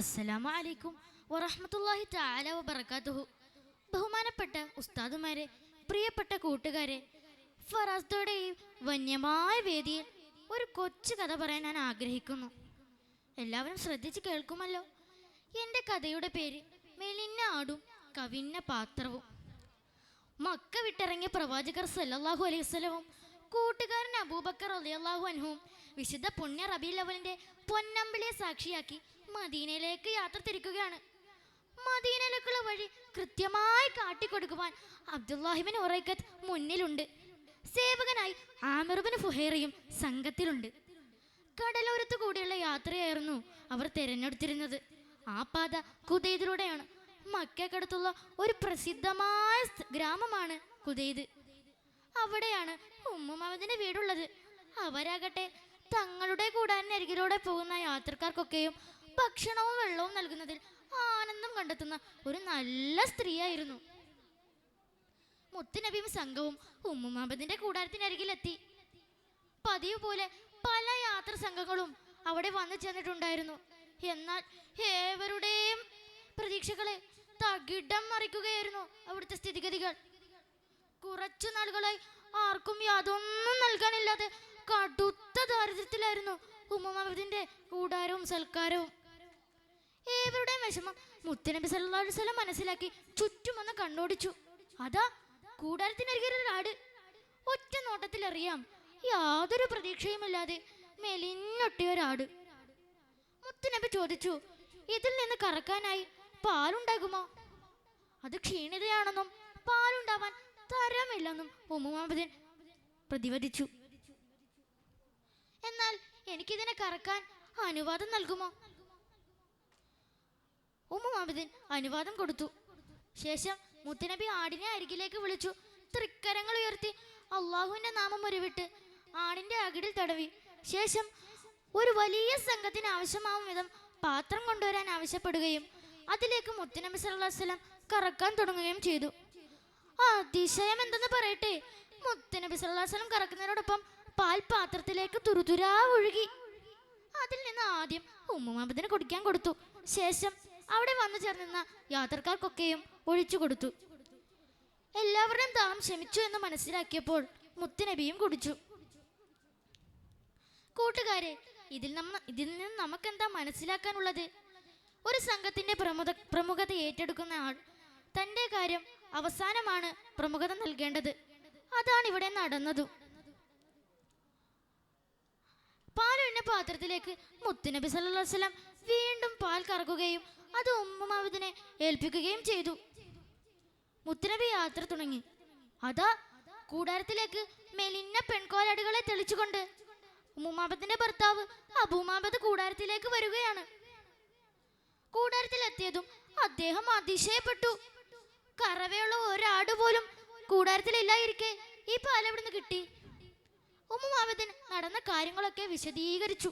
അസ്സലാമു അലൈക്കും വറഹ്മത്തുള്ളാഹി തആല വബറകാതുഹു. ബഹുമാനപ്പെട്ട ഉസ്താദുമാരെ, പ്രിയപ്പെട്ട കൂട്ടുകാരെ, ഫറാസ്തയുടെ ഈ വന്യമായ വേദിയിൽ ഒരു കൊച്ചു കഥ പറയാൻ ഞാൻ ആഗ്രഹിക്കുന്നു. എല്ലാവരും ശ്രദ്ധിച്ച് കേൾക്കുമല്ലോ. എൻ്റെ കഥയുടെ പേര് മെലിഞ്ഞ ആടും കവിഞ്ഞ പാത്രവും. മക്ക വിട്ടിറങ്ങിയ പ്രവാചകർ സല്ലല്ലാഹു അലൈഹി വസല്ലവും കൂട്ടുകാരൻ അബൂബക്കർ റളിയല്ലാഹു അൻഹുവും വിശുദ്ധ പുണ്യ റബീഉൽ അവ്വലിന്റെ പൊന്നമ്പിളിയെ സാക്ഷിയാക്കി മദീനയിലേക്ക് യാത്ര തിരിക്കുകയാണ്. മദീനയിലേക്കുള്ള വഴി കൃത്യമായി കാട്ടിക്കൊടുക്കുവാൻ അബ്ദുല്ലാഹിബിൻ ഉറൈഖത്ത് മുന്നിലുണ്ട്. സേവകനായി ആമിർ ബിൻ ഫുഹൈറയും സംഘത്തിലുണ്ട്. കടലോരത്തു കൂടിയുള്ള യാത്രയായിരുന്നു അവർ തിരഞ്ഞെടുത്തിരുന്നത്. ആ പാത ഖുദൈദിലൂടെയാണ്. മക്കക്കടുത്തുള്ള ഒരു പ്രസിദ്ധമായ ഗ്രാമമാണ് ഖുദൈദ്. അവിടെയാണ് ഉമ്മുമവദിന്റെ വീടുള്ളത്. അവരാകട്ടെ തങ്ങളുടെ കൂടാരനരികിലൂടെ പോകുന്ന യാത്രക്കാർക്കൊക്കെയും ഭക്ഷണവും വെള്ളവും നൽകുന്നതിൽ ആനന്ദം കണ്ടെത്തുന്ന ഒരു നല്ല സ്ത്രീയായിരുന്നു. മുത്തുനബിയും സംഘവും ഉമ്മുമവദിന്റെ കൂടാരത്തിനരികിലെത്തി. പതിവ് പോലെ പല യാത്ര സംഘങ്ങളും അവിടെ വന്നു ചേർന്നിട്ടുണ്ടായിരുന്നു. എന്നാൽ ഏവരുടെയും പ്രതീക്ഷകളെ തകിടം മറിക്കുകയായിരുന്നു അവിടുത്തെ സ്ഥിതിഗതികൾ. കുറച്ചു നാളുകളായി ആർക്കും യാതൊന്നും നൽകാനില്ലാതെ കടുത്ത ദാരിദ്ര്യത്തിലായിരുന്നു ഉമ്മുമവദിന്റെ കൂടാരവും സൽക്കാരവും. ഏവരുടെയും വിഷമം മുത്തുനബി സല്ലല്ലാഹു അലൈഹി വസല്ലം മനസ്സിലാക്കി ചുറ്റുമൊന്ന് കണ്ണോടിച്ചു. അതാ കൂടാരത്തിനരികിലൊരാട്. ഒറ്റ നോട്ടത്തിൽ അറിയാം, യാതൊരു പ്രതീക്ഷയുമില്ലാതെ മെലിഞ്ഞൊട്ടിയൊരാട്. മുത്തുനബി ചോദിച്ചു, ഇതിൽ നിന്ന് കറക്കാനായി പാലുണ്ടാകുമോ? അത് ക്ഷീണിതയാണെന്നും പാലുണ്ടാവാൻ തരമില്ലെന്നും ഉമ്മുമവദിൻ പ്രതിവദിച്ചു. എന്നാൽ എനിക്കിതിനെ കറക്കാൻ അനുവാദം നൽകുമോ? ഉമ്മുമവദിൻ അനുവാദം കൊടുത്തു. ശേഷം മുത്തുനബി ആടിനെ അരികിലേക്ക് വിളിച്ചു. തൃക്കരങ്ങൾ ഉയർത്തി അള്ളാഹുവിന്റെ നാമം ഉരുവിട്ട് ആടിന്റെ അകിടിൽ തടവി. ശേഷം ഒരു വലിയ സംഘത്തിന് ആവശ്യമാവും വിധം പാത്രം കൊണ്ടുവരാൻ ആവശ്യപ്പെടുകയും അതിലേക്ക് മുത്തുനബി സല്ലല്ലാഹു അലൈഹി വസല്ലം കറക്കാൻ തുടങ്ങുകയും ചെയ്തു. അതിശയം എന്തെന്ന് പറയട്ടെ, മുത്തുനബി സല്ലല്ലാഹു അലൈഹി വസല്ലം കറക്കുന്നതിനോടൊപ്പം പാൽ പാത്രത്തിലേക്ക് തുരുതുരാ ഒഴുകി. അതിൽ നിന്ന് ആദ്യം ഉമ്മുമവദിന് കുടിക്കാൻ കൊടുത്തു. ശേഷം അവിടെ വന്നു ചേർന്നിരുന്ന യാത്രക്കാർക്കൊക്കെയും ഒഴിച്ചു കൊടുത്തു. എല്ലാവരുടെയും ദാഹം ശമിച്ചു എന്ന് മനസ്സിലാക്കിയപ്പോൾ മുത്തുനബിയും കുടിച്ചു. കൂട്ടുകാരെ, ഇതിൽ നിന്ന് നമുക്കെന്താ മനസ്സിലാക്കാനുള്ളത്? ഒരു സംഘത്തിന്റെ പ്രമുഖത ഏറ്റെടുക്കുന്ന ആൾ തൻ്റെ കാര്യം അവസാനമാണ് പ്രമുഖത നൽകേണ്ടത്. അതാണ് ഇവിടെ നടന്നതും. പാലൊഴിഞ്ഞ പാത്രത്തിലേക്ക് മുത്തുനബി സല്ലല്ലാഹു അലൈഹി വസല്ലം വീണ്ടും പാൽ കറക്കുകയും അത് ഉമ്മുമവദിനെ ഏൽപ്പിക്കുകയും ചെയ്തു. മുത്തുനബി യാത്ര തുടങ്ങി. അതാ കൂടാരത്തിലേക്ക് മെലിഞ്ഞ പെൺകോലാടുകളെ തെളിച്ചുകൊണ്ട് ഉമ്മുമവദിന്റെ ഭർത്താവ് അബൂമവദ് കൂടാരത്തിലേക്ക് വരികയാണ്. കൂടാരത്തിലെത്തിയതും അദ്ദേഹം അതിശയപ്പെട്ടു. കറവയുള്ള ഒരാട് പോലും കൂടാരത്തിലില്ലായിരിക്കെ ഈ പാൽ എവിടുന്ന് കിട്ടി? ഉമ്മുമവദിൻ നടന്ന കാര്യങ്ങളൊക്കെ വിശദീകരിച്ചു.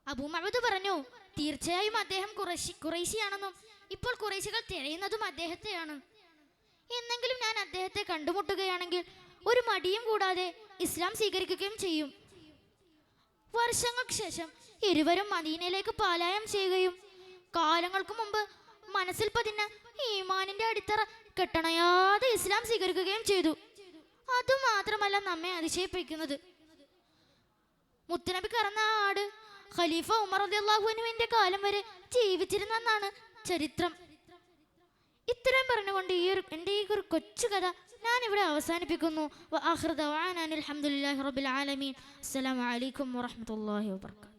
അബൂമവദ് പറഞ്ഞു, തീർച്ചയായും അദ്ദേഹം ഖുറൈശിയാണെന്നും ഇപ്പോൾ ഖുറൈശികൾ തിരയുന്നതും അദ്ദേഹത്തെയാണ്. എന്നെങ്കിലും ഞാൻ അദ്ദേഹത്തെ കണ്ടുമുട്ടുകയാണെങ്കിൽ ഒരു മടിയും കൂടാതെ ഇസ്ലാം സ്വീകരിക്കുകയും ചെയ്യും. വർഷങ്ങൾക്ക് ശേഷം ഇരുവരും മദീനയിലേക്ക് പലായനം ചെയ്യുകയും കാലങ്ങൾക്ക് മുമ്പ് മനസ്സിൽ പതിഞ്ഞ ഈമാനിന്റെ അടിത്തറ കെട്ടണയാതെ ഇസ്ലാം സ്വീകരിക്കുകയും ചെയ്തു. അതുമാത്രമല്ല നമ്മെ അതിശയിപ്പിക്കുന്നത്, മുത്തുനബി കറന്ന ആട് ഖലീഫ ഉമർ റളിയല്ലാഹു അൻഹുവിന്റെ കാലം വരെ ജീവിച്ചിരുന്നെന്നാണ് ചരിത്രം. ഇത്രയും പറഞ്ഞുകൊണ്ട് എൻ്റെ ഈ ഒരു കൊച്ചു കഥ ഞാൻ ഇവിടെ അവസാനിപ്പിക്കുന്നു. വആഖിറു ദഅവാനാ അൽഹംദുലില്ലാഹി റബ്ബിൽ ആലമീൻ. അസ്സലാമു അലൈക്കും വറഹ്മത്തുള്ളാഹി വബറകാതുഹു.